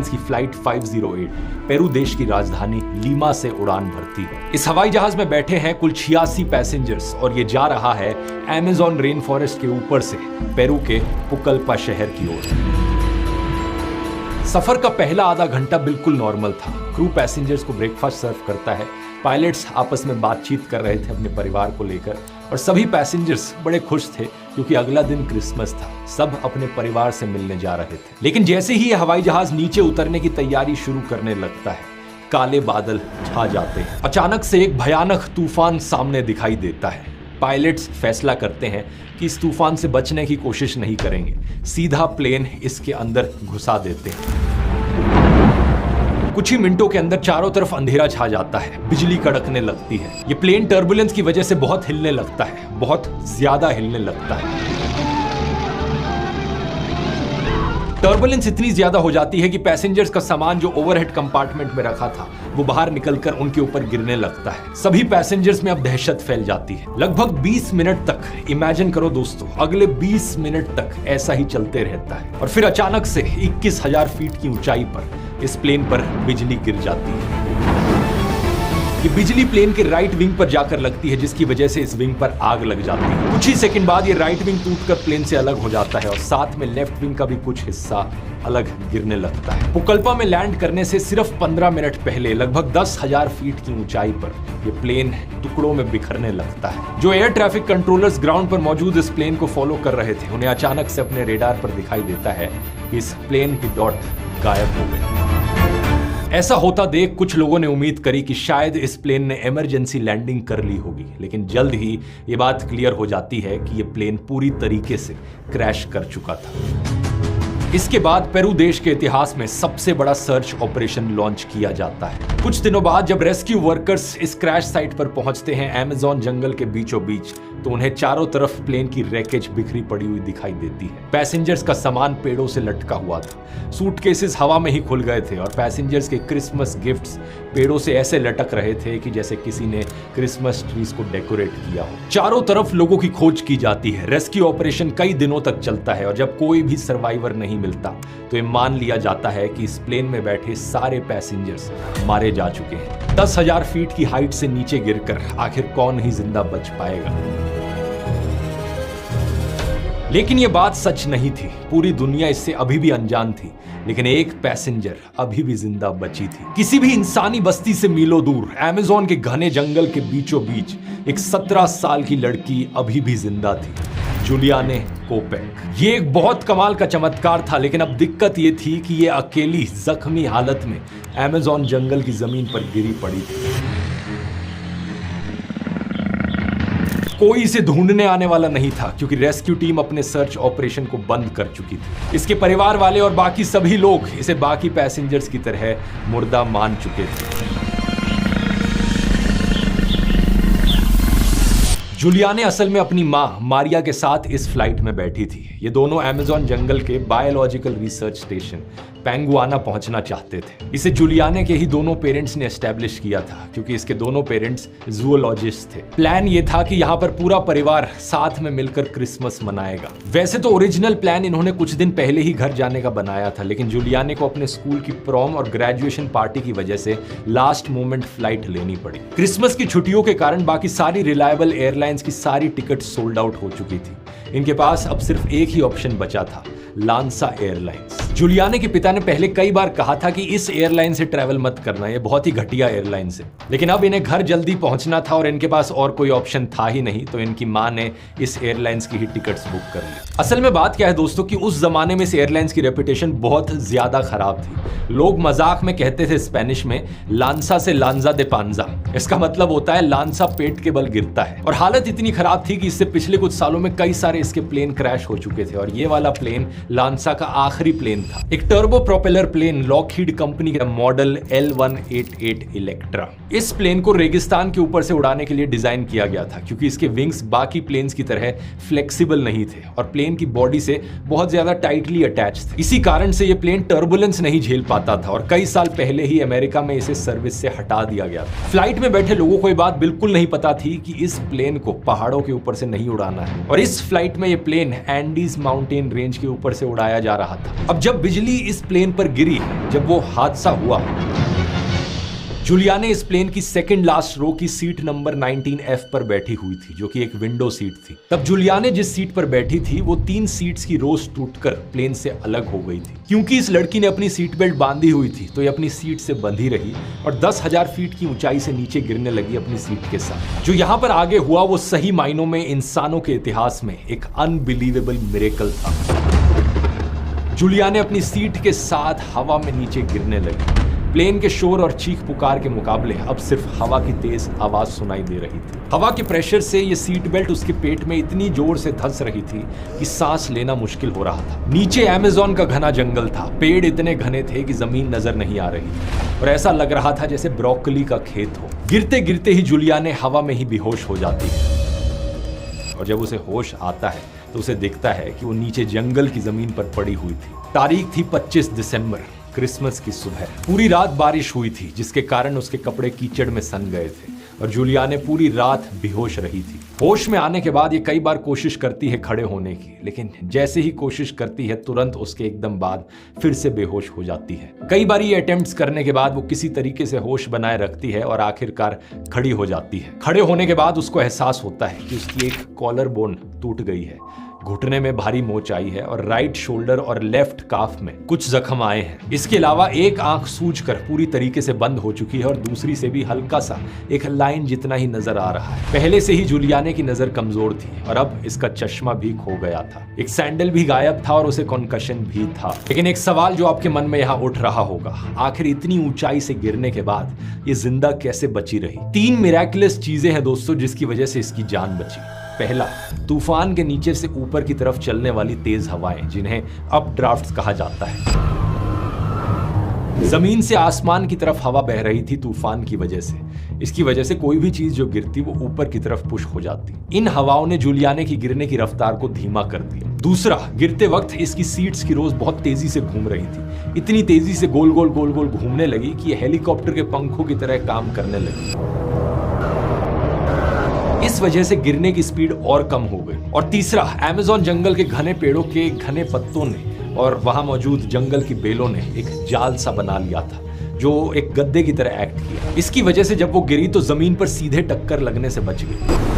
की flight 508 Peru देश की राजधानी लीमा से उड़ान भरती है। इस हवाई जहाज में बैठे हैं कुल 86 पैसेंजर्स और ये जा रहा है अमेज़न रेन फॉरेस्ट के ऊपर से पेरू के पुकल्पा शहर की ओर। सफर का पहला आधा घंटा बिल्कुल नॉर्मल था। क्रू पैसेंजर्स को ब्रेकफास्ट सर्व करता है, पायलट्स आपस में बातचीत कर रहे थे अपने परिवार को लेकर और सभी पैसेंजर्स बड़े खुश थे क्योंकि अगला दिन क्रिसमस था। सब अपने परिवार से मिलने जा रहे थे। लेकिन जैसे ही यह हवाई जहाज नीचे उतरने की तैयारी शुरू करने लगता है, काले बादल छा जाते हैं। अचानक से एक भयानक तूफान सामने दिखाई देता है। पायलट्स फैसला करते हैं कि इस तूफान से बचने की कोशिश नहीं करेंगे, सीधा प्लेन इसके अंदर घुसा देते हैं। कुछ ही मिनटों के अंदर चारों तरफ अंधेरा छा जाता है, बिजली कड़कने लगती है। ये प्लेन टर्बुलेंस की वजह से बहुत हिलने लगता है, बहुत ज्यादा हिलने लगता है। टर्बुलेंस इतनी ज्यादा हो जाती है कि पैसेंजर्स का सामान जो ओवरहेड कंपार्टमेंट में रखा था वो बाहर निकलकर उनके ऊपर गिरने लगता है। सभी पैसेंजर्स में अब दहशत फैल जाती है। लगभग 20 मिनट तक, इमेजिन करो दोस्तों, अगले 20 मिनट तक ऐसा ही चलते रहता है और फिर अचानक से 21,000 फीट की ऊंचाई पर इस प्लेन पर बिजली गिर जाती है। ये बिजली प्लेन के राइट विंग पर जाकर लगती है, जिसकी वजह से इस विंग पर आग लग जाती है। कुछ ही सेकंड बाद ये राइट विंग टूटकर प्लेन से अलग हो जाता है और साथ में लेफ्ट विंग का भी कुछ हिस्सा अलग गिरने लगता है। पुकल्पा में लैंड करने से सिर्फ 15 मिनट पहले लगभग 10,000 फीट की ऊंचाई पर यह प्लेन टुकड़ों में बिखरने लगता है। जो एयर ट्रैफिक कंट्रोलर्स ग्राउंड पर मौजूद इस प्लेन को फॉलो कर रहे थे, उन्हें अचानक से अपने रेडार पर दिखाई देता है कि इस प्लेन की डॉट गायब हो गई। ऐसा होता देख कुछ लोगों ने उम्मीद करी कि शायद इस प्लेन ने इमरजेंसी लैंडिंग कर ली होगी, लेकिन जल्द ही ये बात क्लियर हो जाती है कि ये प्लेन पूरी तरीके से क्रैश कर चुका था। इसके बाद पेरू देश के इतिहास में सबसे बड़ा सर्च ऑपरेशन लॉन्च किया जाता है। कुछ दिनों बाद जब रेस्क्यू वर्कर्स इस क्रैश साइट पर पहुंचते हैं अमेज़न जंगल के बीचों बीच, तो उन्हें चारों तरफ प्लेन की रैकेज बिखरी पड़ी हुई दिखाई देती है। पैसेंजर्स का सामान पेड़ों से लटका हुआ था, सूटकेसेस हवा में ही खुल गए थे और पैसेंजर्स के क्रिसमस गिफ्ट्स पेड़ों से ऐसे लटक रहे थे कि जैसे किसी ने क्रिसमस ट्रीज को डेकोरेट किया हो। चारों तरफ लोगों की खोज की जाती है। रेस्क्यू ऑपरेशन कई दिनों तक चलता है और जब कोई भी सर्वाइवर नहीं मिलता तो ये मान लिया जाता है कि इस प्लेन में बैठे सारे पैसेंजर्स मारे जा चुके हैं। 10,000 फीट की हाइट से नीचे गिरकर आखिर कौन ही जिंदा बच पाएगा। लेकिन यह बात सच नहीं थी। पूरी दुनिया इससे अभी भी अनजान थी, लेकिन एक पैसेंजर अभी भी जिंदा बची थी। किसी भी इंसानी बस्ती से मीलों दूर अमेज़न के घने जंगल के बीचों बीच एक 17 साल की लड़की अभी भी जिंदा थी, जूलियाने कोपेक। ये एक बहुत कमाल का चमत्कार था, लेकिन अब दिक्कत ये थी कि ये अकेली जख्मी हालत में अमेज़न जंगल की जमीन पर गिरी पड़ी थी। कोई इसे ढूंढने आने वाला नहीं था क्योंकि रेस्क्यू टीम अपने सर्च ऑपरेशन को बंद कर चुकी थी। इसके परिवार वाले और बाकी सभी लोग इसे बाकी पैसेंजर्स की तरह मुर्दा मान चुके थे। जूलियाने असल में अपनी मां मारिया के साथ इस फ्लाइट में बैठी थी। ये दोनों अमेज़न जंगल के बायोलॉजिकल रिसर्च स्टेशन पेंगुआना पहुंचना चाहते थे। इसे जूलियाने के ही दोनों पेरेंट्स ने एस्टेब्लिश किया था क्योंकि इसके दोनों पेरेंट्स जूलॉजिस्ट थे। प्लान ये था कि यहाँ पर पूरा परिवार साथ में मिलकर क्रिसमस मनाएगा। वैसे तो ओरिजिनल प्लान इन्होंने कुछ दिन पहले ही घर जाने का बनाया था, लेकिन जूलियाने को अपने स्कूल की प्रॉम और ग्रेजुएशन पार्टी की वजह से लास्ट मोमेंट फ्लाइट लेनी पड़ी। क्रिसमस की छुट्टियों के कारण बाकी सारी रिलायबल एयरलाइंस की सारी टिकट सोल्ड आउट हो चुकी थी। इनके पास अब सिर्फ एक ही ऑप्शन बचा था, लांसा एयरलाइंस। जूलियाने के पिता ने पहले कई बार कहा था कि इस एयरलाइन से ट्रैवल मत करना, ये बहुत ही घटिया एयरलाइन है। लेकिन अब इन्हें घर जल्दी पहुंचना था और इनके पास और कोई ऑप्शन था ही नहीं, तो इनकी मां ने इस एयरलाइंस की ही टिकट्स बुक कर ली। असल में बात क्या है दोस्तों कि उस जमाने में इस एयरलाइंस की रेपुटेशन बहुत ज्यादा खराब थी। लोग मजाक में कहते थे स्पेनिश में लांसा से लांजा दे पांजा। इसका मतलब होता है लांसा पेट के बल गिरता है। और हालत इतनी खराब थी कि इससे पिछले कुछ सालों में कई सारे इसके प्लेन क्रैश हो चुके थे और ये वाला प्लेन लांसा का आखिरी प्लेन था। एक turbo propeller plane Lockheed company का मॉडल L188 इलेक्ट्रा। इस प्लेन को रेगिस्तान के ऊपर से उड़ाने के लिए डिजाइन किया गया था क्योंकि इसके विंग्स बाकी प्लेन्स की तरह फ्लेक्सिबल नहीं थे और प्लेन की बॉडी से बहुत ज्यादा टाइटली अटैच थे। इसी कारण से यह प्लेन टर्बुलेंस नहीं झेल पाता था और कई साल पहले ही अमेरिका में इसे सर्विस से हटा दिया गया था। फ्लाइट में बैठे लोगों को यह बात बिल्कुल नहीं पता थी कि इस प्लेन को पहाड़ों के ऊपर से नहीं उड़ाना है और इस फ्लाइट फ्लाइट में ये प्लेन एंडीज माउंटेन रेंज के ऊपर से उड़ाया जा रहा था। अब जब बिजली इस प्लेन पर गिरी, जब वो हादसा हुआ, जूलिया ने इस प्लेन की सेकंड लास्ट रो की सीट नंबर 19F पर बैठी हुई थी, जो कि एक विंडो सीट थी। तब जूलिया ने जिस सीट पर बैठी थी वो 3 सीट्स की रोज टूटकर प्लेन से अलग हो गई थी। क्योंकि इस लड़की ने अपनी सीट बेल्ट बांधी हुई थी तो ये अपनी सीट से बंधी रही और 10,000 फीट की ऊंचाई से नीचे गिरने लगी अपनी सीट के साथ। जो यहाँ पर आगे हुआ वो सही मायनों में इंसानों के इतिहास में एक अनबिलीवेबल मिरेकल था। जूलिया ने अपनी सीट के साथ हवा में नीचे गिरने लगी। प्लेन के शोर और चीख पुकार के मुकाबले अब सिर्फ हवा की तेज आवाज सुनाई दे रही थी। हवा के प्रेशर से ये सीट बेल्ट उसके पेट में इतनी जोर से धंस रही थी कि सांस लेना मुश्किल हो रहा था। नीचे अमेज़न का घना जंगल था। पेड़ इतने घने थे कि जमीन नजर नहीं आ रही थी और ऐसा लग रहा था जैसे ब्रोकली का खेत हो। गिरते गिरते ही जूलिया ने हवा में ही बेहोश हो जाती है और जब उसे होश आता है तो उसे दिखता है कि वो नीचे जंगल की जमीन पर पड़ी हुई थी। तारीख थी 25 दिसंबर, क्रिसमस की सुबह। पूरी रात बारिश हुई थी जिसके कारण उसके कपड़े कीचड़ में सन गए थे और जूलिया ने पूरी रात बेहोश रही थी। होश में आने के बाद ये कई बार कोशिश करती है खड़े होने की, लेकिन जैसे ही कोशिश करती है तुरंत उसके एकदम बाद फिर से बेहोश हो जाती है। कई बार ये अटेम्प्ट्स करने के बाद वो किसी तरीके से होश बनाए रखती है और आखिरकार खड़ी हो जाती है। खड़े होने के बाद उसको एहसास होता है कि उसकी एक कॉलर बोन टूट गई है, घुटने में भारी मोच आई है और राइट शोल्डर और लेफ्ट काफ में कुछ जख्म आए हैं। इसके अलावा एक आंख सूजकर पूरी तरीके से बंद हो चुकी है और दूसरी से भी हल्का सा एक लाइन जितना ही नजर आ रहा है। पहले से ही जूलियाने की नजर कमजोर थी और अब इसका चश्मा भी खो गया था। एक सैंडल भी गायब था और उसे कॉन्कशन भी था। लेकिन एक सवाल जो आपके मन में यहाँ उठ रहा होगा, आखिर इतनी ऊंचाई से गिरने के बाद ये जिंदा कैसे बची रही? 3 मिरेकलस चीजें हैं दोस्तों जिसकी वजह से इसकी जान बची। पहला, तूफान के नीचे से ऊपर की तरफ चलने वाली तेज हवाएं, जिन्हें अपड्राफ्ट्स कहा जाता है। जमीन से आसमान की तरफ हवा बह रही थी तूफान की वजह से। इसकी वजह से कोई भी चीज जो गिरती वो ऊपर की तरफ पुश हो जाती। इन हवाओं ने जूलियाने की गिरने की रफ्तार को धीमा कर दिया। दूसरा, गिरते वक्त इसकी सीट्स की रोज बहुत तेजी से घूम रही थी। इतनी तेजी से गोल गोल गोल गोल घूमने लगी कि ये हेलीकॉप्टर के पंखों की तरह काम करने लगी। इस वजह से गिरने की स्पीड और कम हो गई। और तीसरा, अमेज़न जंगल के घने पेड़ों के घने पत्तों ने और वहां मौजूद जंगल की बेलों ने एक जाल सा बना लिया था जो एक गद्दे की तरह एक्ट किया। इसकी वजह से जब वो गिरी तो जमीन पर सीधे टक्कर लगने से बच गई।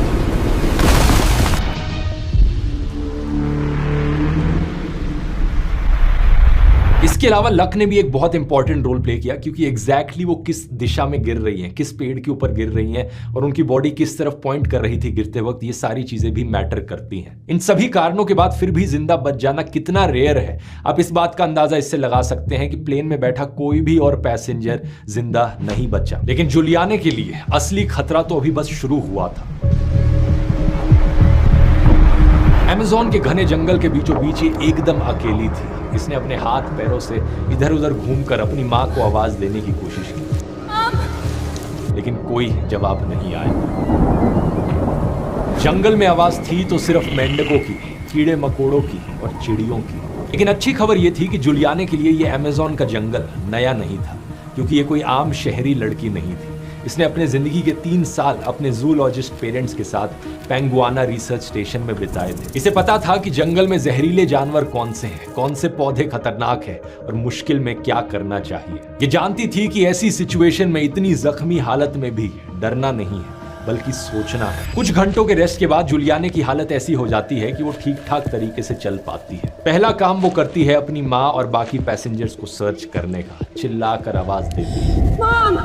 इसके अलावा लक ने भी एक बहुत इंपॉर्टेंट रोल प्ले किया, क्योंकि एग्जैक्टली वो किस दिशा में गिर रही हैं, किस पेड़ के ऊपर गिर रही हैं और उनकी बॉडी किस तरफ पॉइंट कर रही थी गिरते वक्त, ये सारी चीजें भी मैटर करती हैं। इन सभी कारणों के बाद फिर भी जिंदा बच जाना कितना रेयर है, आप इस बात का अंदाजा इससे लगा सकते हैं कि प्लेन में बैठा कोई भी और पैसेंजर जिंदा नहीं बचा। लेकिन जूलियाने के लिए असली खतरा तो अभी बस शुरू हुआ था। अमेज़न के घने जंगल के बीचों बीच ये एकदम अकेली थी। इसने अपने हाथ पैरों से इधर उधर घूमकर अपनी मां को आवाज देने की कोशिश की, लेकिन कोई जवाब नहीं आया। जंगल में आवाज थी तो सिर्फ मेंढकों की, कीड़े मकोड़ों की और चिड़ियों की। लेकिन अच्छी खबर यह थी कि जूलियाने के लिए यह अमेज़न का जंगल नया नहीं था, क्योंकि ये कोई आम शहरी लड़की नहीं थी। इसने अपने जिंदगी के 3 साल अपने जूलॉजिस्ट पेरेंट्स के साथ पेंगुआना रिसर्च स्टेशन में बिताए थे। इसे पता था कि जंगल में जहरीले जानवर कौन से हैं, कौन से पौधे खतरनाक हैं और मुश्किल में क्या करना चाहिए। ये जानती थी कि ऐसी सिचुएशन में इतनी जख्मी हालत में भी डरना नहीं है, बल्कि सोचना है। कुछ घंटों के रेस्ट के बाद जूलियाने की हालत ऐसी हो जाती है कि वो ठीक ठाक तरीके से चल पाती है। पहला काम वो करती है अपनी माँ और बाकी पैसेंजर्स को सर्च करने का, चिल्लाकर आवाज देती है, mom!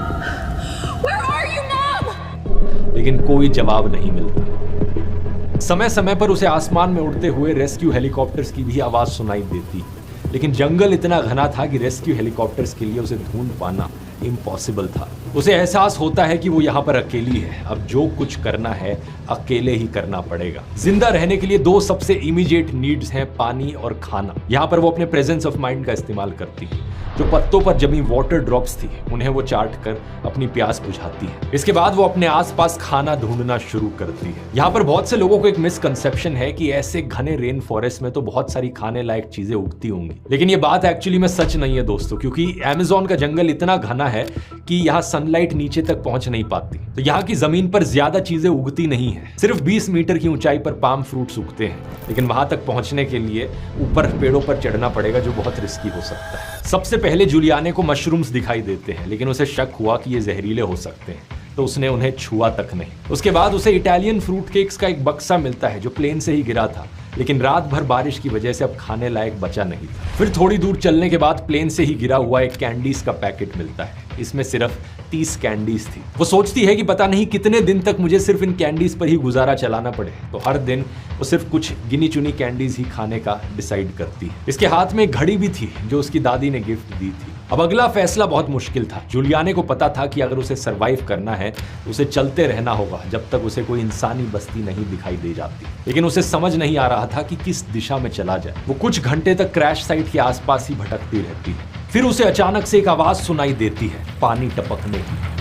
Where are you, Mom? लेकिन कोई जवाब नहीं मिलता। समय समय पर उसे आसमान में उड़ते हुए रेस्क्यू हेलीकॉप्टर्स की भी आवाज सुनाई देती, लेकिन जंगल इतना घना था कि रेस्क्यू हेलीकॉप्टर्स के लिए उसे ढूंढ पाना इम्पॉसिबल था। उसे एहसास होता है कि वो यहाँ पर अकेली है। अब जो कुछ करना है अकेले ही करना पड़ेगा। जिंदा रहने के लिए 2 सबसे इमीडिएट नीड्स हैं, पानी और खाना। यहाँ पर वो अपने प्रेजेंस ऑफ माइंड का इस्तेमाल करती है। जो पत्तों पर जमी वाटर ड्रॉप्स थी उन्हें वो चाट कर अपनी प्यास बुझाती है। इसके बाद वो अपने आसपास खाना ढूंढना शुरू करती है। यहाँ पर बहुत से लोगों को एक मिसकंसेप्शन है कि ऐसे घने रेन फॉरेस्ट में तो बहुत सारी खाने लायक चीजें उगती होंगी, लेकिन ये बात एक्चुअली में सच नहीं है दोस्तों, क्योंकि अमेज़न का जंगल इतना घना है कि यहाँ सनलाइट नीचे तक पहुंच नहीं पाती, तो यहाँ की जमीन पर ज्यादा चीजें उगती नहीं है। सिर्फ 20 मीटर की ऊंचाई पर पाम फ्रूट्स उगते हैं, लेकिन वहां तक पहुंचने के लिए ऊपर पेड़ों पर चढ़ना पड़ेगा, जो बहुत रिस्की हो सकता है। सबसे पहले जूलियाने को मशरूम्स दिखाई देते हैं, लेकिन उसे शक हुआ कि ये जहरीले हो सकते हैं, तो उसने उन्हें छुआ तक नहीं। उसके बाद उसे इटालियन फ्रूट केक्स का एक बक्सा मिलता है जो प्लेन से ही गिरा था, लेकिन रात भर बारिश की वजह से अब खाने लायक बचा नहीं था। फिर थोड़ी दूर चलने के बाद प्लेन से ही गिरा हुआ एक कैंडीज का पैकेट मिलता है। इसमें सिर्फ 30 कैंडीज थी। वो सोचती है कि पता नहीं कितने दिन तक मुझे सिर्फ इन कैंडीज पर ही गुजारा चलाना पड़े, तो हर दिन वो सिर्फ कुछ गिनी चुनी कैंडीज ही खाने का डिसाइड करती है। इसके हाथ में एक घड़ी भी थी जो उसकी दादी ने गिफ्ट दी थी। अब अगला फैसला बहुत मुश्किल था। जूलियाने को पता था कि अगर उसे सरवाइव करना है तो उसे चलते रहना होगा जब तक उसे कोई इंसानी बस्ती नहीं दिखाई दे जाती, लेकिन उसे समझ नहीं आ रहा था कि किस दिशा में चला जाए। वो कुछ घंटे तक क्रैश साइट के आसपास ही भटकती रहती है। फिर उसे अचानक से एक आवाज सुनाई देती है, पानी टपकने की।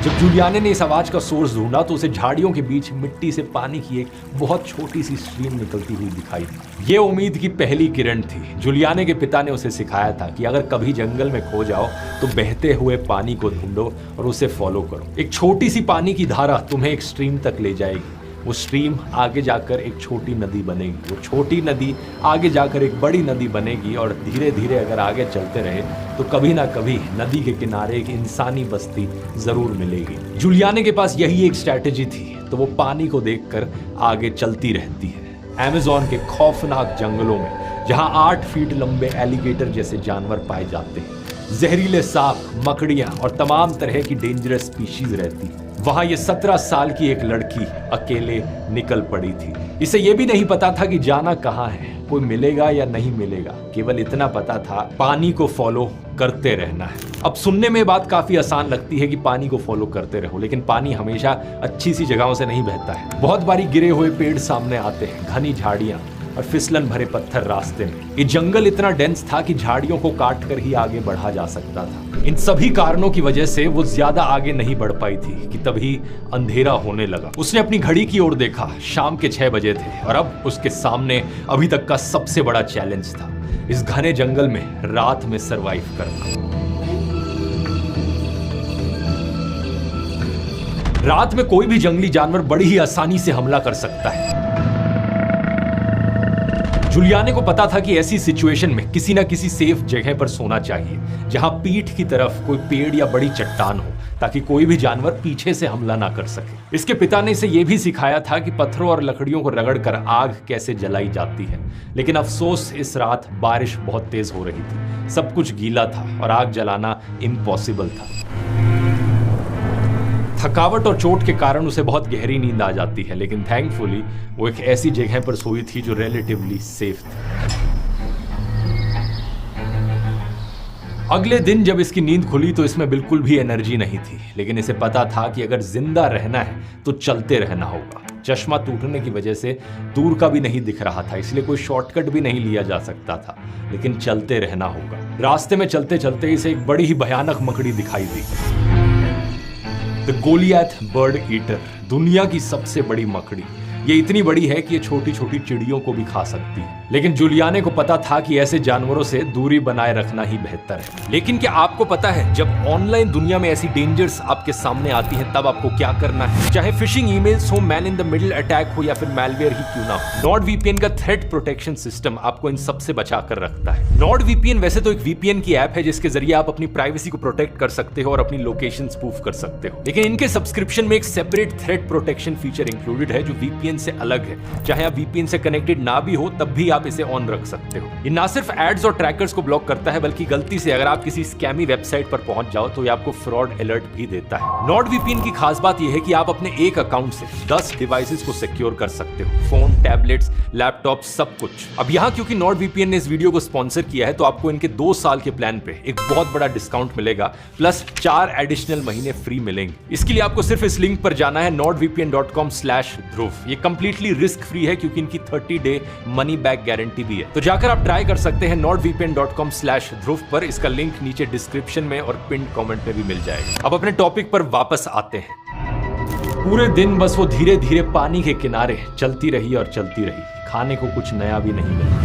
जब जूलियाने ने इस आवाज का सोर्स ढूंढा तो उसे झाड़ियों के बीच मिट्टी से पानी की एक बहुत छोटी सी स्ट्रीम निकलती हुई दिखाई दी। ये उम्मीद की पहली किरण थी। जूलियाने के पिता ने उसे सिखाया था कि अगर कभी जंगल में खो जाओ तो बहते हुए पानी को ढूंढो और उसे फॉलो करो। एक छोटी सी पानी की धारा तुम्हें एक स्ट्रीम तक ले जाएगी। वो स्ट्रीम आगे जाकर एक छोटी नदी बनेगी, वो छोटी नदी आगे जाकर एक बड़ी नदी बनेगी, और धीरे धीरे अगर आगे चलते रहे तो कभी ना कभी नदी के किनारे एक इंसानी बस्ती जरूर मिलेगी। जूलियाने के पास यही एक स्ट्रैटेजी थी, तो वो पानी को देखकर आगे चलती रहती है। अमेज़न के खौफनाक जंगलों में जहां 8 फीट लंबे एलिगेटर जैसे जानवर पाए जाते हैं, जहरीले सांप, मकड़ियां और तमाम तरह की डेंजरस स्पीशीज रहती है, वहां ये 17 साल की एक लड़की अकेले निकल पड़ी थी। इसे ये भी नहीं पता था कि जाना कहाँ है, कोई मिलेगा या नहीं मिलेगा, केवल इतना पता था पानी को फॉलो करते रहना है। अब सुनने में बात काफी आसान लगती है कि पानी को फॉलो करते रहो, लेकिन पानी हमेशा अच्छी सी जगहों से नहीं बहता है। बहुत बारी गिरे हुए पेड़ सामने आते हैं, घनी झाड़ियां और फिसलन भरे पत्थर रास्ते में। ये जंगल इतना डेंस था कि झाड़ियों को काट कर ही आगे बढ़ा जा सकता था। इन सभी कारणों की वजह से वो ज्यादा आगे नहीं बढ़ पाई थी कि तभी अंधेरा होने लगा। उसने अपनी घड़ी की ओर देखा, शाम के 6 बजे थे और अब उसके सामने अभी तक का सबसे बड़ा चैलेंज था, इस घने जंगल में रात में सरवाइव करना। रात में कोई भी जंगली जानवर बड़ी ही आसानी से हमला कर सकता है। जूलियाने को पता था कि ऐसी सिचुएशन में किसी ना किसी सेफ जगह पर सोना चाहिए, जहां पीठ की तरफ कोई पेड़ या बड़ी चट्टान हो, ताकि कोई भी जानवर पीछे से हमला ना कर सके। इसके पिता ने इसे यह भी सिखाया था कि पत्थरों और लकड़ियों को रगड़कर आग कैसे जलाई जाती है, लेकिन अफसोस इस रात बारिश बहुत तेज हो रही थी, सब कुछ गीला था और आग जलाना इम्पॉसिबल था। थकावट और चोट के कारण उसे बहुत गहरी नींद आ जाती है, लेकिन थैंकफुली वो एक ऐसी जगह पर सोई थी जो रिलेटिवली सेफ थी। अगले दिन जब इसकी नींद खुली तो इसमें बिल्कुल भी एनर्जी नहीं थी, लेकिन इसे पता था कि अगर जिंदा रहना है तो चलते रहना होगा। चश्मा टूटने की वजह से दूर का भी नहीं दिख रहा था, इसलिए कोई शॉर्टकट भी नहीं लिया जा सकता था, लेकिन चलते रहना होगा। रास्ते में चलते चलते इसे एक बड़ी ही भयानक मकड़ी दिखाई दी, द गोलियथ बर्ड ईटर, दुनिया की सबसे बड़ी मकड़ी। ये इतनी बड़ी है कि ये छोटी छोटी चिड़ियों को भी खा सकती है, लेकिन जूलियाने को पता था कि ऐसे जानवरों से दूरी बनाए रखना ही बेहतर है। लेकिन क्या आपको पता है, जब ऑनलाइन दुनिया में ऐसी डेंजर्स आपके सामने आती हैं तब आपको क्या करना है? चाहे फिशिंग ईमेल्स हो, man in the middle attack हो या फिर मैलवेयर ही क्यों ना हो, नॉर्डवीपीएन का थ्रेट प्रोटेक्शन सिस्टम आपको इन सबसे बचा कर रखता है। नॉर्डवीपीएन वैसे तो एक वीपीएन की ऐप है जिसके जरिए आप अपनी प्राइवेसी को प्रोटेक्ट कर सकते हो और अपनी लोकेशन स्पूफ कर सकते हो, लेकिन इनके सब्सक्रिप्शन में एक separate threat protection feature included है जो वीपीएन से अलग है। चाहे आप वीपीएन से कनेक्टेड ना भी हो तब भी आप इसे ऑन रख सकते हो। ये ना सिर्फ एड्स और ट्रैकर्स को ब्लॉक करता है, बल्कि गलती से अगर आप किसी स्कैमी वेबसाइट पर पहुंच जाओ तो ये आपको फ्रॉड अलर्ट भी देता है। नॉर्डवीपीएन की खास बात यह है कि आप अपने एक अकाउंट से 10 डिवाइसेस को सिक्योर कर सकते हो, फोन, टैबलेट्स, लैपटॉप, सब कुछ। अब यहाँ क्योंकि नॉर्डवीपीएन ने इस वीडियो को स्पॉन्सर किया है तो आपको इनके 2 साल के प्लान पे एक बहुत बड़ा डिस्काउंट मिलेगा, प्लस 4 एडिशनल महीने फ्री मिलेंगे। इसके लिए आपको सिर्फ इस लिंक पर जाना है nordvpn.com/dhruv। ये कंप्लीटली रिस्क फ्री है क्योंकि इनकी 30 डे मनी बैक गारंटी भी है, तो जाकर आप ट्राई कर सकते हैं nordvpn.com/dhruv पर। इसका लिंक नीचे डिस्क्रिप्शन में और पिन कमेंट में भी मिल जाएगा। अब अपने टॉपिक पर वापस आते हैं। पूरे दिन बस वो धीरे धीरे पानी के किनारे चलती रही और चलती रही, खाने को कुछ नया भी नहीं मिला।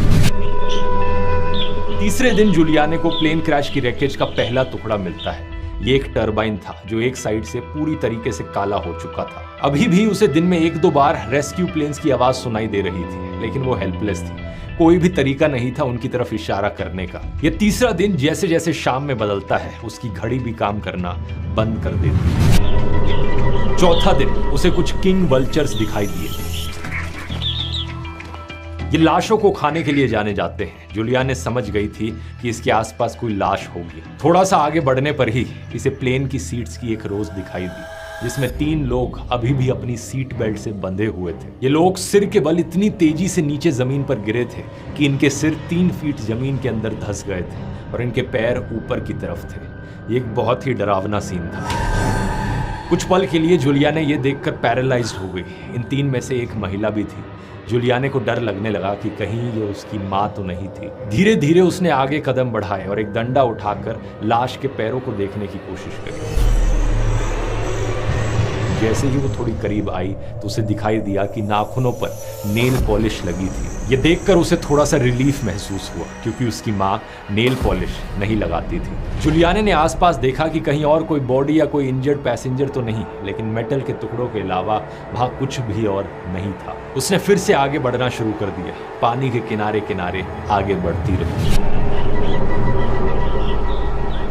तीसरे दिन जूलियाने को प्लेन क्रैश की रैकेज का पहला टुकड़ा मिलता है। ये एक टरबाइन था जो एक साइड से पूरी तरीके से काला हो चुका था। अभी भी उसे दिन में 1-2 बार रेस्क्यू प्लेन्स की आवाज सुनाई दे रही थी, लेकिन वो हेल्पलेस थी। कोई भी तरीका नहीं था उनकी तरफ इशारा करने का। ये तीसरा दिन जैसे जैसे शाम में बदलता है, उसकी घड़ी भी काम करना बंद कर देती है। चौथा दिन उसे कुछ किंग वल्चर्स दिखाई दिए। ये लाशों को खाने के लिए जाने जाते हैं। जूलियाने समझ गई थी कि इसके आसपास कोई लाश होगी। थोड़ा सा आगे बढ़ने पर ही इसे प्लेन की सीट्स की एक रोज दिखाई दी, जिसमें 3 लोग अभी भी अपनी सीट बेल्ट से बंधे हुए थे। ये लोग सिर के बल इतनी तेजी से नीचे जमीन पर गिरे थे कि इनके सिर 3 फीट जमीन के अंदर धंस गए थे और इनके पैर ऊपर की तरफ थे। ये एक बहुत ही डरावना सीन था। कुछ पल के लिए जूलियाने ये देखकर पैरालाइज्ड हो गई। इन 3 में से एक महिला भी थी। जूलियाने को डर लगने लगा कि कहीं ये उसकी मां तो नहीं थी। धीरे धीरे उसने आगे कदम बढ़ाए और एक डंडा उठाकर लाश के पैरों को देखने की कोशिश करी। जैसे ही वो थोड़ी करीब आई तो उसे दिखाई दिया कि नाखूनों पर नेल पॉलिश लगी थी। ये देखकर उसे थोड़ा सा रिलीफ महसूस हुआ, क्योंकि उसकी माँ नेल पॉलिश नहीं लगाती थी। जूलियाने ने आसपास देखा कि कहीं और कोई बॉडी या कोई इंजर्ड पैसेंजर तो नहीं, लेकिन मेटल के टुकड़ों के अलावा वहां कुछ भी और नहीं था। उसने फिर से आगे बढ़ना शुरू कर दिया। पानी के किनारे किनारे आगे बढ़ती रही।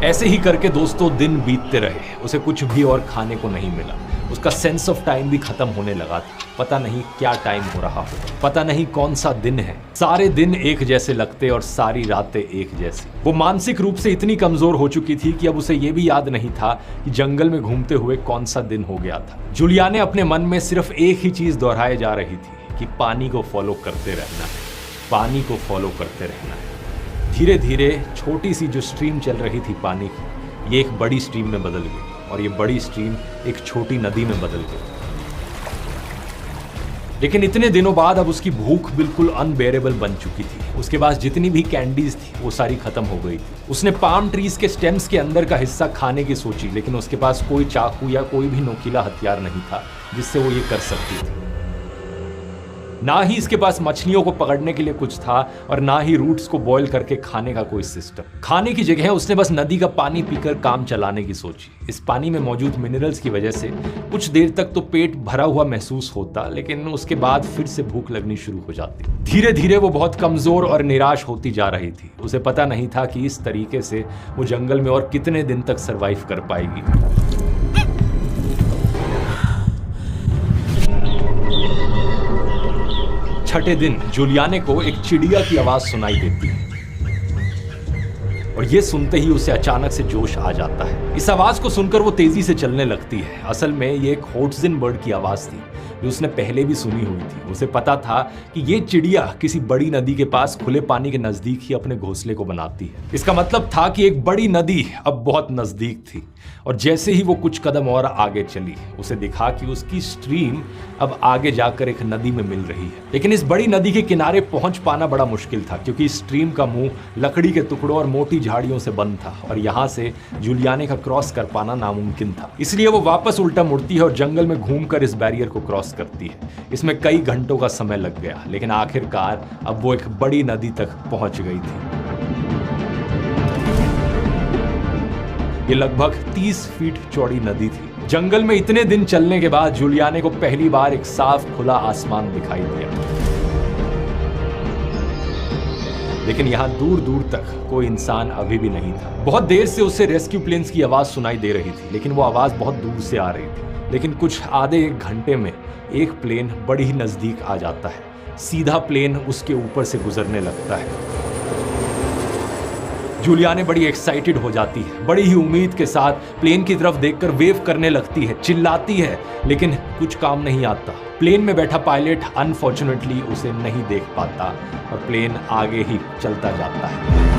ऐसे ही करके दोस्तों दिन बीतते रहे। उसे कुछ भी और खाने को नहीं मिला। उसका सेंस ऑफ टाइम भी खत्म होने लगा था। पता नहीं क्या टाइम हो रहा हो, पता नहीं कौन सा दिन है। सारे दिन एक जैसे लगते और सारी रातें एक जैसी। वो मानसिक रूप से इतनी कमजोर हो चुकी थी कि अब उसे ये भी याद नहीं था कि जंगल में घूमते हुए कौन सा दिन हो गया था। जूलियाने अपने मन में सिर्फ एक ही चीज दोहराए जा रही थी कि पानी को फॉलो करते रहना है, पानी को फॉलो करते रहना है। धीरे धीरे छोटी सी जो स्ट्रीम चल रही थी पानी की, ये एक बड़ी स्ट्रीम में बदल गई और ये बड़ी स्ट्रीम एक छोटी नदी में बदल गई। लेकिन इतने दिनों बाद अब उसकी भूख बिल्कुल अनबेरेबल बन चुकी थी। उसके पास जितनी भी कैंडीज थी वो सारी खत्म हो गई थी। उसने पाम ट्रीज के स्टेम्स के अंदर का हिस्सा खाने की सोची, लेकिन उसके पास कोई चाकू या कोई भी नोकीला हथियार नहीं था जिससे वो ये कर सकती थी। ना ही इसके पास मछलियों को पकड़ने के लिए कुछ था और ना ही रूट्स को बॉईल करके खाने का कोई सिस्टम। खाने की जगह उसने बस नदी का पानी पीकर काम चलाने की सोची। इस पानी में मौजूद मिनरल्स की वजह से कुछ देर तक तो पेट भरा हुआ महसूस होता, लेकिन उसके बाद फिर से भूख लगनी शुरू हो जाती। धीरे धीरे वो बहुत कमजोर और निराश होती जा रही थी। उसे पता नहीं था कि इस तरीके से वो जंगल में और कितने दिन तक सर्वाइव कर पाएगी। छठे दिन जूलियाने को एक चिड़िया की आवाज सुनाई देती है और ये सुनते ही उसे अचानक से जोश आ जाता है। इस आवाज को सुनकर वो तेजी से चलने लगती है। असल में ये एक होट्जिन बर्ड की आवाज थी जो उसने पहले भी सुनी हुई थी। उसे पता था कि ये चिड़िया किसी बड़ी नदी के पास खुले पानी के नजदीक ही अपने घोंसले को बनाती है। इसका मतलब था कि एक बड़ी नदी अब बहुत नजदीक थी और जैसे ही वो कुछ कदम और आगे चली, उसे दिखा कि उसकी स्ट्रीम अब आगे जाकर एक नदी में मिल रही है। लेकिन इस बड़ी नदी के किनारे पहुंच पाना बड़ा मुश्किल था, क्योंकि इस स्ट्रीम का मुंह लकड़ी के टुकड़ों और मोटी झाड़ियों से बंद था और यहाँ से जूलियाने का क्रॉस कर पाना नामुमकिन था। इसलिए वो वापस उल्टा मुड़ती है और जंगल में घूमकर इस बैरियर को क्रॉस करती है। इसमें कई घंटों का समय लग गया, लेकिन आखिरकार अब वो एक बड़ी नदी तक पहुंच गई थी। ये लगभग 30 फीट चौड़ी नदी थी। जंगल में इतने दिन चलने के बाद जूलियाने को पहली बार एक साफ खुला आसमान दिखाई दिया, लेकिन यहां दूर दूर तक कोई इंसान अभी भी नहीं था। बहुत देर से उसे रेस्क्यू प्लेन्स की आवाज सुनाई दे रही थी, लेकिन वो आवाज बहुत दूर से आ रही थी। लेकिन कुछ आधे एक घंटे में एक प्लेन बड़ी ही नजदीक आ जाता है। सीधा प्लेन उसके ऊपर से गुजरने लगता है। जूलियाने बड़ी एक्साइटेड हो जाती है। बड़ी ही उम्मीद के साथ प्लेन की तरफ देखकर वेव करने लगती है, चिल्लाती है, लेकिन कुछ काम नहीं आता। प्लेन में बैठा पायलट अनफॉर्चुनेटली उसे नहीं देख पाता और प्लेन आगे ही चलता जाता है।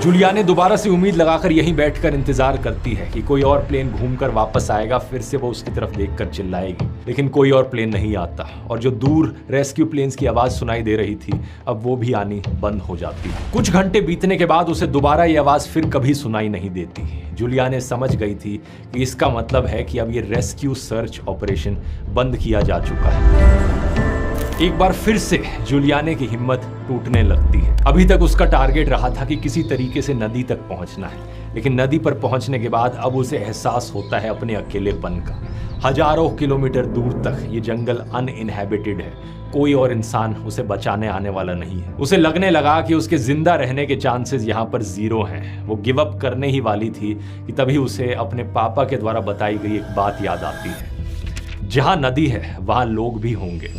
जूलियाने दोबारा से उम्मीद लगाकर यहीं बैठकर इंतजार करती है कि कोई और प्लेन घूमकर वापस आएगा, फिर से वो उसकी तरफ देखकर चिल्लाएगी, लेकिन कोई और प्लेन नहीं आता और जो दूर रेस्क्यू प्लेन्स की आवाज सुनाई दे रही थी अब वो भी आनी बंद हो जाती है। कुछ घंटे बीतने के बाद उसे दोबारा ये आवाज फिर कभी सुनाई नहीं देती। जूलियाने समझ गई थी कि इसका मतलब है कि अब ये रेस्क्यू सर्च ऑपरेशन बंद किया जा चुका है। एक बार फिर से जूलियाने की हिम्मत टूटने लगती है। अभी तक उसका टारगेट रहा था कि किसी तरीके से नदी तक पहुंचना है, लेकिन नदी पर पहुंचने के बाद अब उसे एहसास होता है अपने अकेलेपन का। हजारों किलोमीटर दूर तक ये जंगल अनइनहैबिटेड है, कोई और इंसान उसे बचाने आने वाला नहीं है। उसे लगने लगा कि उसके जिंदा रहने के चांसेस यहाँ पर जीरो हैं। वो गिव अप करने ही वाली थी कि तभी उसे अपने पापा के द्वारा बताई गई एक बात याद आती है, जहां नदी है वहां लोग भी होंगे।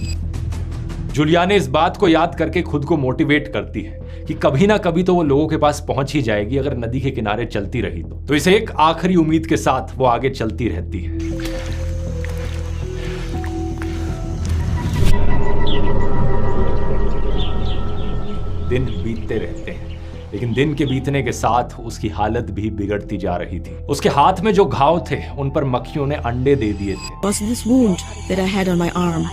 जूलियाने इस बात को याद करके खुद को मोटिवेट करती है कि कभी ना कभी तो वो लोगों के पास पहुंच ही जाएगी अगर नदी के किनारे चलती रही तो इसे एक आखिरी उम्मीद के साथ वो आगे चलती रहती है। दिन बीतते रहते हैं, लेकिन दिन के बीतने के साथ उसकी हालत भी बिगड़ती जा रही थी। उसके हाथ में जो घाव थे उन पर मक्खियों ने अंडे दे दिए थे। Was this wound that I had on my arm?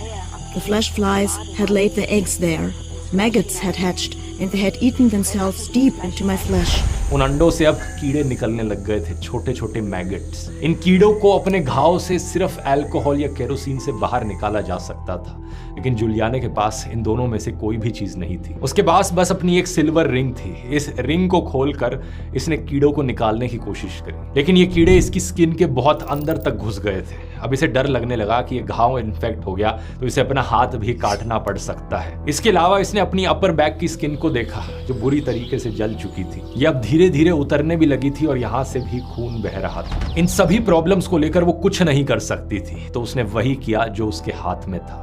The flesh flies had laid their eggs there. Maggots had hatched and they had eaten themselves deep into my flesh. उन अंडों से अब कीड़े निकलने लग गए थे, छोटे छोटे मैगट्स। इन कीड़ों को अपने घाव से सिर्फ अल्कोहल या केरोसिन से बाहर निकाला जा सकता था, लेकिन जूलियाने के पास इन दोनों में से कोई भी चीज नहीं थी। उसके पास बस अपनी एक सिल्वर रिंग थी। इस रिंग को खोलकर इसने कीड़ों को निकालने की कोशिश करी, लेकिन ये कीड़े इसकी स्किन के बहुत अंदर तक घुस गए थे। अब इसे डर लगने लगा कि ये घाव इन्फेक्ट हो गया तो इसे अपना हाथ भी काटना पड़ सकता है। इसके अलावा इसने अपनी अपर बैक की स्किन को देखा जो बुरी तरीके से जल चुकी थी। ये अब धीरे धीरे उतरने भी लगी थी और यहाँ से भी खून बह रहा था। इन सभी प्रॉब्लम्स को लेकर वो कुछ नहीं कर सकती थी, तो उसने वही किया जो उसके हाथ में था।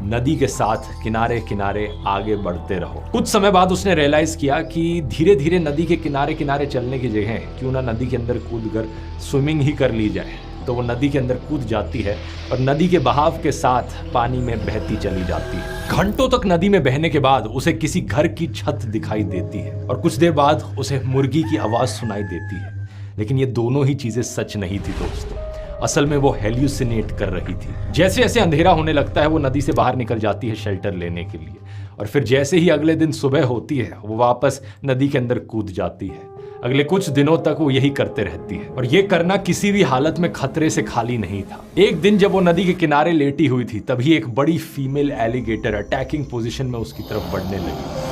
नदी के साथ किनारे किनारे आगे बढ़ते रहो। कुछ समय बाद उसने रियलाइज किया कि धीरे धीरे नदी के किनारे किनारे चलने की जगह क्यों ना नदी के अंदर कूदकर स्विमिंग ही कर ली जाए। तो वो नदी के अंदर कूद जाती है और नदी के बहाव के साथ पानी में बहती चली जाती है। घंटों तक नदी में बहने के बाद उसे किसी घर की छत दिखाई देती है और कुछ देर बाद उसे मुर्गी की आवाज सुनाई देती है। लेकिन ये दोनों ही चीजें सच नहीं थी दोस्तों। असल में वो हेल्यूसिनेट कर रही थी। जैसे जैसे अंधेरा होने लगता है वो नदी से बाहर निकल जाती है शेल्टर लेने के लिए, और फिर जैसे ही अगले दिन सुबह होती है वो वापस नदी के अंदर कूद जाती है। अगले कुछ दिनों तक वो यही करते रहती है और ये करना किसी भी हालत में खतरे से खाली नहीं था। एक दिन जब वो नदी के किनारे लेटी हुई थी तभी एक बड़ी फीमेल एलिगेटर अटैकिंग पोजीशन में उसकी तरफ बढ़ने लगी।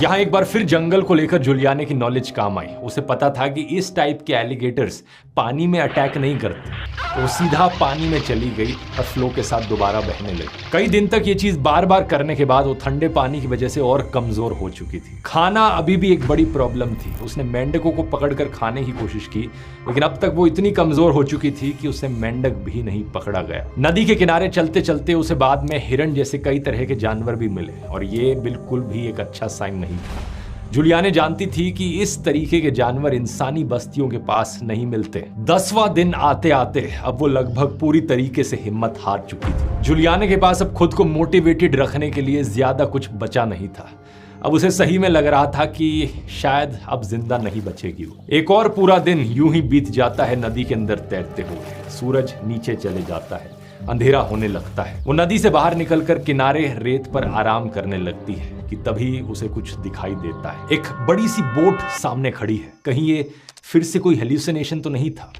यहाँ एक बार फिर जंगल को लेकर जूलियाने की नॉलेज काम आई। उसे पता था कि इस टाइप के एलिगेटर्स पानी में अटैक नहीं करते, तो वो सीधा पानी में चली गई और फ्लो के साथ दोबारा बहने लगी। कई दिन तक ये चीज बार बार करने के बाद वो ठंडे पानी की वजह से और कमजोर हो चुकी थी। खाना अभी भी एक बड़ी प्रॉब्लम थी। उसने मेंढकों को पकड़कर खाने की कोशिश की, लेकिन अब तक वो इतनी कमजोर हो चुकी थी कि उसे मेंढक भी नहीं पकड़ा गया। नदी के किनारे चलते चलते उसे बाद में हिरण जैसे कई तरह के जानवर भी मिले और ये बिल्कुल भी एक अच्छा साइन नहीं था। जूलियाने जानती थी कि इस तरीके के जानवर इंसानी बस्तियों के पास नहीं मिलते। 10वां दिन आते आते अब वो लगभग पूरी तरीके से हिम्मत हार चुकी थी। जूलियाने के पास अब खुद को मोटिवेटेड रखने के लिए ज्यादा कुछ बचा नहीं था। अब उसे सही में लग रहा था कि शायद अब जिंदा नहीं बचेगी वो। एक और पूरा दिन यूं ही बीत जाता है नदी के अंदर तैरते हुए। सूरज नीचे चले जाता है, अंधेरा होने लगता है। वो नदी से बाहर निकलकर किनारे रेत पर आराम करने लगती है कि तभी उसे कुछ दिखाई देता है। एक बड़ी सी बोट सामने खड़ी है। कहीं ये फिर से कोई हेल्यूसिनेशन तो नहीं था?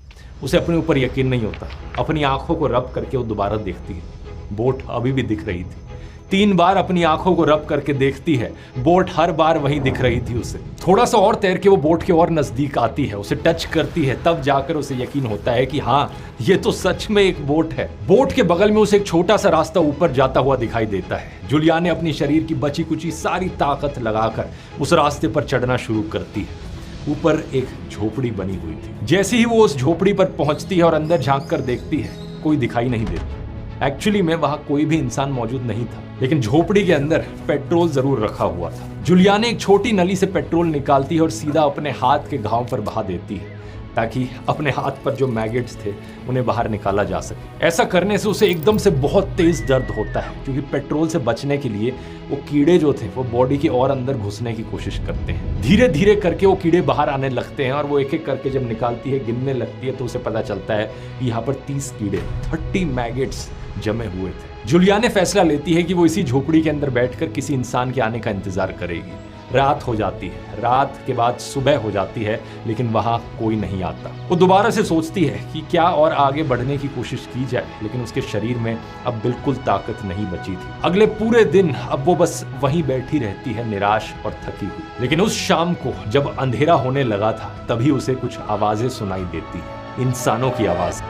उसे अपने ऊपर यकीन नहीं होता। अपनी आंखों को रब करके वो दोबारा देखती है। बोट अभी भी दिख रही थी। 3 बार अपनी आंखों को रब करके देखती है। बोट हर बार वहीं दिख रही थी उसे। थोड़ा सा और तैर के वो बोट के और नजदीक आती है, उसे टच करती है, तब जाकर उसे यकीन होता है कि हाँ, ये तो सच में एक बोट है। बोट के बगल में उसे एक छोटा सा रास्ता ऊपर जाता हुआ दिखाई देता है। जूलियाने अपनी शरीर की बची कुची सारी ताकत लगाकर उस रास्ते पर चढ़ना शुरू करती है। ऊपर एक झोपड़ी बनी हुई थी। जैसे ही वो उस झोपड़ी पर पहुंचती है और अंदर झांक कर देखती है, कोई दिखाई नहीं देता। एक्चुअली में वहां कोई भी इंसान मौजूद नहीं था, लेकिन झोपड़ी के अंदर पेट्रोल जरूर रखा हुआ था। जूलियाने एक छोटी नली से पेट्रोल निकालती है और सीधा अपने हाथ के घाव पर बहा देती है ताकि अपने हाथ पर जो मैगेट्स थे उन्हें बाहर निकाला जा सके। ऐसा करने से उसे एकदम से बहुत तेज दर्द होता है, क्योंकि पेट्रोल से बचने के लिए वो कीड़े जो थे वो बॉडी के और अंदर घुसने की कोशिश करते हैं। धीरे धीरे करके वो कीड़े बाहर आने लगते हैं और वो एक एक करके जब निकालती है, गिनने लगती है, तो उसे पता चलता है कि यहाँ पर 30 कीड़े 30 मैगेट्स जमे हुए थे। जूलियाने फैसला लेती है कि वो इसी झोपड़ी के अंदर बैठकर किसी इंसान के आने का इंतजार करेगी। रात हो जाती है, रात के बाद सुबह हो जाती है, लेकिन वहां कोई नहीं आता। वो दोबारा से सोचती है कि क्या और आगे बढ़ने की कोशिश की जाए, लेकिन उसके शरीर में अब बिल्कुल ताकत नहीं बची थी। अगले पूरे दिन अब वो बस वहीं बैठी रहती है, निराश और थकी हुई। लेकिन उस शाम को जब अंधेरा होने लगा था, तभी उसे कुछ आवाजें सुनाई देती है, इंसानों की आवाज।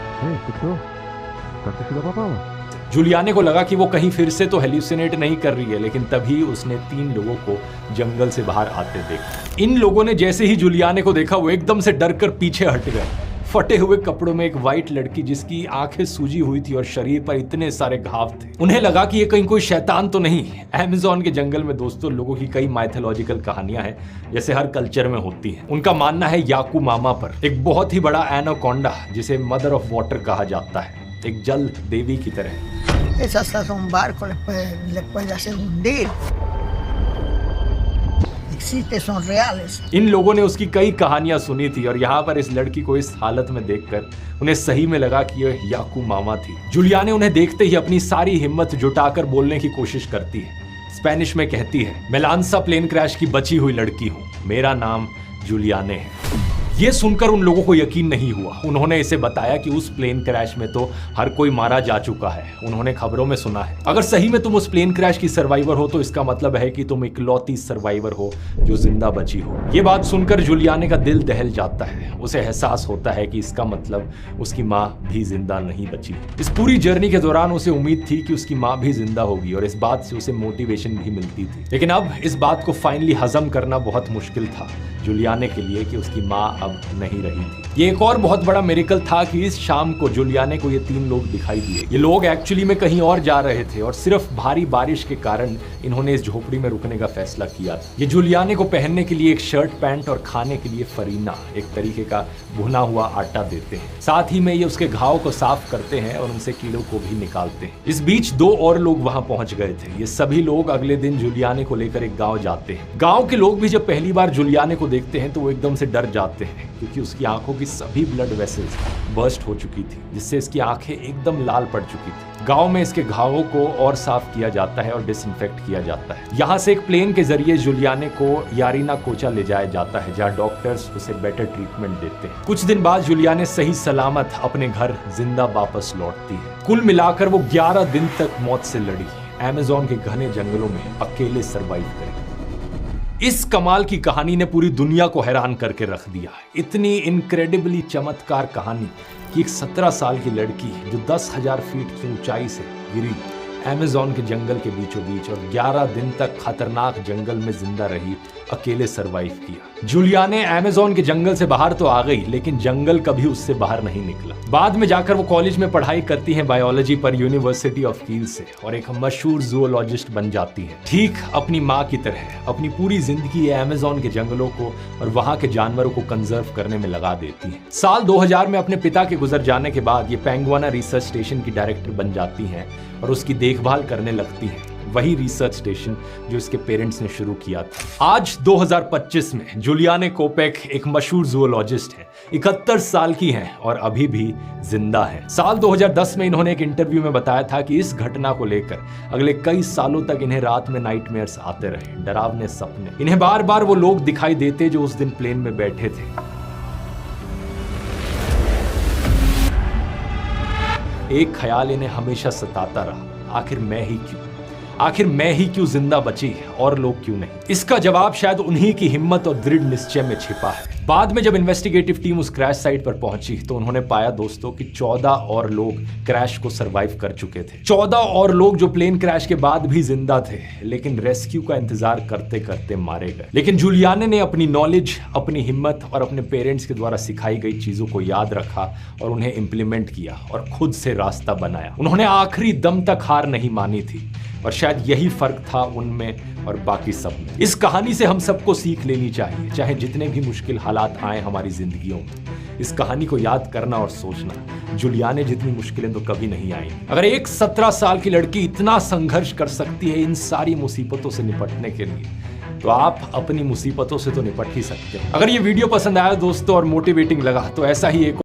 जूलियाने को लगा कि वो कहीं फिर से तो हेल्यूसिनेट नहीं कर रही है, लेकिन तभी उसने 3 लोगों को जंगल से बाहर आते देखा। इन लोगों ने जैसे ही जूलियाने को देखा, वो एकदम से डरकर पीछे हट गए। फटे हुए कपड़ों में एक वाइट लड़की, जिसकी आंखें सूजी हुई थी और शरीर पर इतने सारे घाव थे। उन्हें लगा कि ये कहीं कोई शैतान तो नहीं। अमेज़न के जंगल में दोस्तों लोगों की कई माइथोलॉजिकल कहानियां हैं, जैसे हर कल्चर में होती हैं। उनका मानना है याकू मामा पर एक बहुत ही बड़ा एनाकोंडा, जिसे मदर ऑफ वाटर कहा जाता है, एक जल देवी की तरह। Es hasta un barco le puede hacer hundir. Existe, son reales. इन लोगों ने उसकी कई कहानियां सुनी थी और यहाँ पर इस लड़की को इस हालत में देखकर उन्हें सही में लगा कि यह याकू मामा थी। जूलियाने उन्हें देखते ही अपनी सारी हिम्मत जुटाकर बोलने की कोशिश करती है। स्पेनिश में कहती है, मैं लांसा प्लेन क्रैश की बची हुई लड़की हूँ, मेरा नाम जूलियाने है। ये सुनकर उन लोगों को यकीन नहीं हुआ। उन्होंने इसे बताया कि उस प्लेन क्रैश में तो हर कोई मारा जा चुका है, उन्होंने खबरों में सुना है। अगर सही में तुम उस प्लेन क्रैश की सर्वाइवर हो तो इसका मतलब है कि तुम इकलौती सर्वाइवर हो जो जिंदा बची हो। ये बात सुनकर जूलियाने का दिल दहल जाता है। उसे एहसास होता है कि इसका मतलब उसकी माँ भी जिंदा नहीं बची। इस पूरी जर्नी के दौरान उसे उम्मीद थी कि उसकी माँ भी जिंदा होगी और इस बात से उसे मोटिवेशन भी मिलती थी। लेकिन अब इस बात को फाइनली हजम करना बहुत मुश्किल था जूलियाने के लिए कि उसकी माँ अब नहीं रही थी। ये एक और बहुत बड़ा मिरेकल था कि इस शाम को जूलियाने को ये 3 लोग दिखाई दिए। ये लोग एक्चुअली में कहीं और जा रहे थे और सिर्फ भारी बारिश के कारण इन्होंने इस झोपड़ी में रुकने का फैसला किया था। ये जूलियाने को पहनने के लिए एक शर्ट पैंट और खाने के लिए फरीना, एक तरीके का भुना हुआ आटा देते हैं। साथ ही में ये उसके घाव को साफ करते हैं और उनसे कीड़ों को भी निकालते हैं। इस बीच 2 और लोग वहां पहुंच गए थे। ये सभी लोग अगले दिन जूलियाने को लेकर एक गाँव जाते हैं। गाँव के लोग भी जब पहली बार जूलियाने को देखते हैं तो वो एकदम से डर जाते हैं, क्योंकि उसकी आंखों की सभी ब्लड वेसल्स बर्स्ट हो चुकी थी, जिससे इसकी आंखें एकदम लाल पड़ चुकी थी। गांव में इसके घावों को और साफ किया जाता है और डिसइंफेक्ट किया जाता है। यहाँ से एक प्लेन के जरिए जूलियाने को यारीना कोचा ले जाया जाता है, जहाँ डॉक्टर्स उसे बेटर ट्रीटमेंट देते हैं। कुछ दिन बाद जूलियाने सही सलामत अपने घर जिंदा वापस लौटती है। कुल मिलाकर वो 11 दिन तक मौत से लड़ी, अमेज़न के घने जंगलों में अकेले सर्वाइव करी। इस कमाल की कहानी ने पूरी दुनिया को हैरान करके रख दिया। इतनी इनक्रेडिबली चमत्कार कहानी कि एक 17 साल की लड़की जो 10,000 फीट की ऊंचाई से गिरी अमेज़न के जंगल के बीचों बीच और 11 दिन तक खतरनाक जंगल में जिंदा रही, अकेले सरवाइव किया। जूलियाने अमेज़न के जंगल से बाहर तो आ गई, लेकिन जंगल कभी उससे बाहर नहीं निकला। बाद में जाकर वो कॉलेज में पढ़ाई करती है बायोलॉजी पर यूनिवर्सिटी ऑफ कील से और एक मशहूर जूलॉजिस्ट बन जाती है। ठीक अपनी माँ की तरह अपनी पूरी जिंदगी अमेज़न के जंगलों को और वहां के जानवरों को कंजर्व करने में लगा देती है। साल 2000 में अपने पिता के गुजर जाने के बाद ये पेंगुआना रिसर्च स्टेशन की डायरेक्टर बन जाती हैं और उसकी देखभाल करने लगती हैं, वही रिसर्च स्टेशन जो इसके पेरेंट्स ने शुरू किया था। आज 2025 में जूलियाने कोपेक एक मशहूर जूलॉजिस्ट है, 71 साल की हैं और अभी भी जिंदा है। साल 2010 में इन्होंने एक इंटरव्यू में बताया था कि इस घटना को लेकर अगले कई सालों तक इन्हें रात में नाइटमेयर्स आते रहे, डरावने सपने। इन्हें बार बार वो लोग दिखाई देते जो उस दिन प्लेन में बैठे थे। एक ख्याल इन्हें हमेशा सताता रहा, आखिर मैं ही क्यों जिंदा बची और लोग क्यों नहीं? इसका जवाब शायद उन्हीं की हिम्मत और दृढ़ निश्चय में छिपा है। बाद में जब इन्वेस्टिगेटिव टीम उस क्रैश साइट पर पहुंची तो उन्होंने पाया दोस्तों कि 14 और लोग क्रैश को सरवाइव कर चुके थे। 14 और लोग जो प्लेन क्रैश के बाद भी जिंदा थे, लेकिन रेस्क्यू का इंतजार करते करते मारे गए। लेकिन जूलियाने ने अपनी नॉलेज, अपनी हिम्मत और अपने पेरेंट्स के द्वारा सिखाई गई चीजों को याद रखा और उन्हें इंप्लीमेंट किया और खुद से रास्ता बनाया। उन्होंने आखिरी दम तक हार नहीं मानी थी और शायद यही फर्क था उनमें और बाकी सब में। इस कहानी से हम सबको सीख लेनी चाहिए, चाहे जितने भी मुश्किल हालात आए हमारी जिंदगियों में। इस कहानी को याद करना और सोचना, जूलियाने जितनी मुश्किलें तो कभी नहीं आई। अगर एक 17 साल की लड़की इतना संघर्ष कर सकती है इन सारी मुसीबतों से निपटने के लिए, तो आप अपनी मुसीबतों से तो निपट ही सकते हैं। अगर ये वीडियो पसंद आया दोस्तों और मोटिवेटिंग लगा तो ऐसा ही एक